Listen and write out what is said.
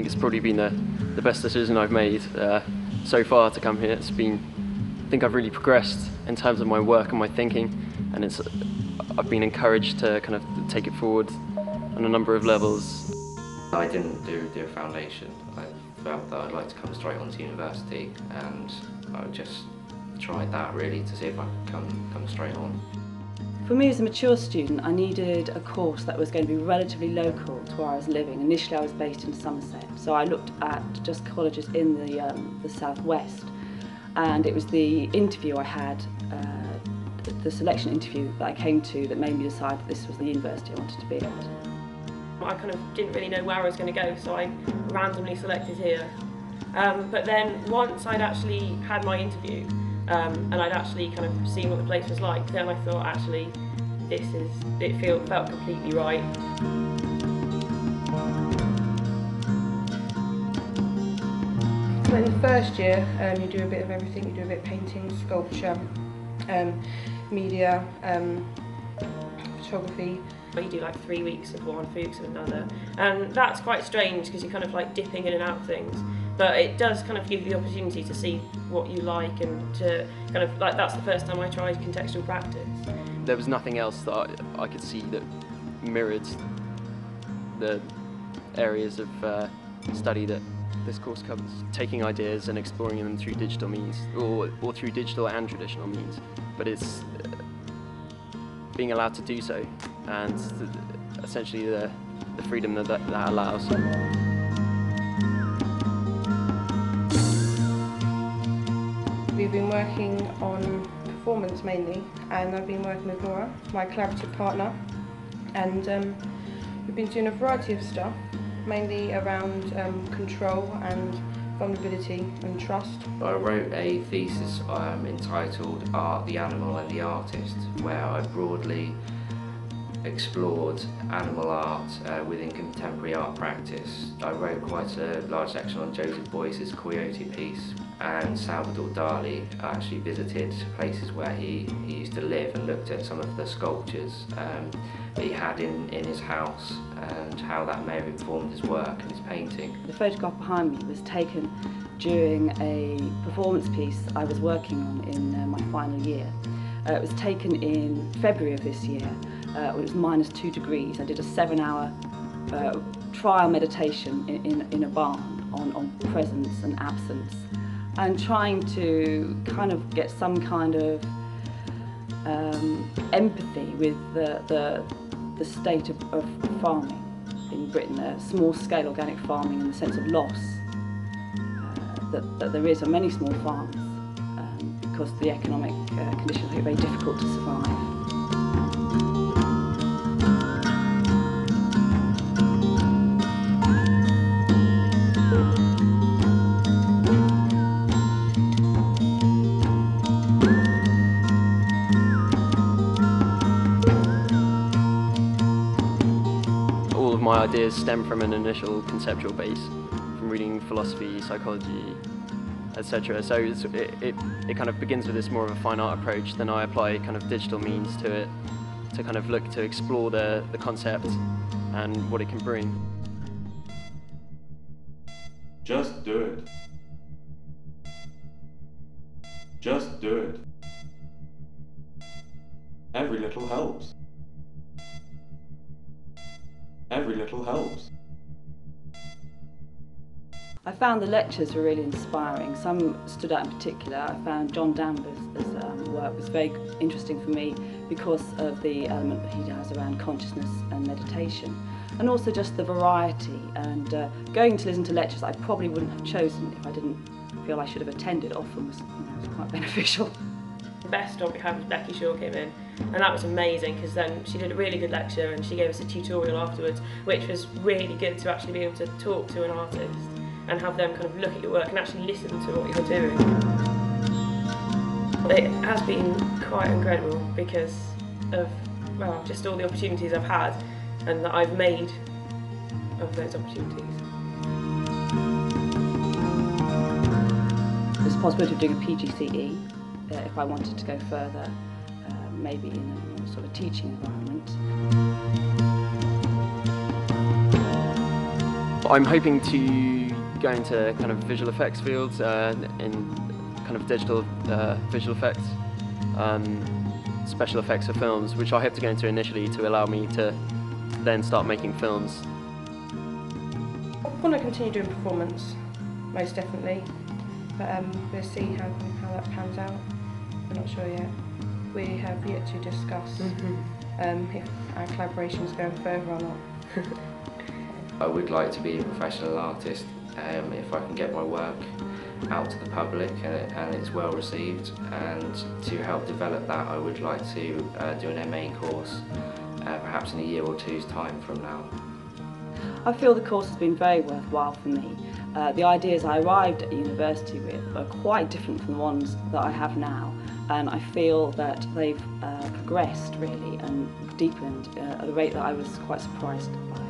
think it's probably been the best decision I've made so far to come here. I think I've really progressed in terms of my work and my thinking, and I've been encouraged to kind of take it forward on a number of levels. I didn't do a foundation. I felt that I'd like to come straight onto university, and I just tried that really to see if I could come straight on. For me as a mature student, I needed a course that was going to be relatively local to where I was living. Initially I was based in Somerset, so I looked at just colleges in the southwest, and it was the interview I had, the selection interview that I came to, that made me decide that this was the university I wanted to be at. I kind of didn't really know where I was going to go, so I randomly selected here. But then once I'd actually had my interview and I'd actually kind of seen what the place was like, then I thought actually it felt completely right. So in the first year you do a bit of everything. You do a bit of painting, sculpture, media, photography. You do like 3 weeks of one, 3 weeks of another, and that's quite strange because you're kind of like dipping in and out of things, but it does kind of give you the opportunity to see what you like, and to kind of like, that's the first time I tried contextual practice. There was nothing else that I could see that mirrored the areas of study that this course covers. Taking ideas and exploring them through digital means, or through digital and traditional means, but it's being allowed to do so, and essentially the freedom that allows. We've been working on performance mainly, and I've been working with Laura, my collaborative partner, and we've been doing a variety of stuff, mainly around control and vulnerability and trust. I wrote a thesis entitled Art, the Animal and the Artist, where I broadly explored animal art within contemporary art practice. I wrote quite a large section on Joseph Beuys's Coyote piece, and Salvador Dali actually visited places where he used to live and looked at some of the sculptures that he had in his house, and how that may have informed his work and his painting. The photograph behind me was taken during a performance piece I was working on in my final year. It was taken in February of this year. It was -2 degrees. I did a 7-hour trial meditation in a barn on presence and absence, and trying to kind of get some kind of empathy with the state of farming in Britain, small-scale organic farming, and the sense of loss that there is on many small farms, because the economic conditions make it very difficult to survive. All of my ideas stem from an initial conceptual base, from reading philosophy, psychology, etc. So it kind of begins with this more of a fine art approach, then I apply kind of digital means to it to kind of look to explore the concept and what it can bring. Just do it. Just do it. Every little helps. Every little helps. I found the lectures were really inspiring. Some stood out in particular. I found John Danvers' work was very interesting for me because of the element that he has around consciousness and meditation, and also just the variety, and going to listen to lectures I probably wouldn't have chosen if I didn't feel I should have attended often was quite beneficial. The best job we had was Becky Shaw came in, and that was amazing because then she did a really good lecture and she gave us a tutorial afterwards, which was really good to actually be able to talk to an artist and have them kind of look at your work and actually listen to what you're doing. It has been quite incredible because of, well, just all the opportunities I've had and that I've made of those opportunities. There's the possibility of doing a PGCE if I wanted to go further, maybe in a more sort of teaching environment. I'm hoping to go into kind of visual effects fields in kind of digital visual effects, special effects for films, which I hope to go into initially to allow me to then start making films. I want to continue doing performance, most definitely, but we'll see how that pans out. We're not sure yet. We have yet to discuss if our collaboration is going further or not. I would like to be a professional artist if I can get my work out to the public and it's well received, and to help develop that I would like to do an MA course perhaps in a year or two's time from now. I feel the course has been very worthwhile for me. The ideas I arrived at university with are quite different from the ones that I have now, and I feel that they've progressed really and deepened at a rate that I was quite surprised by.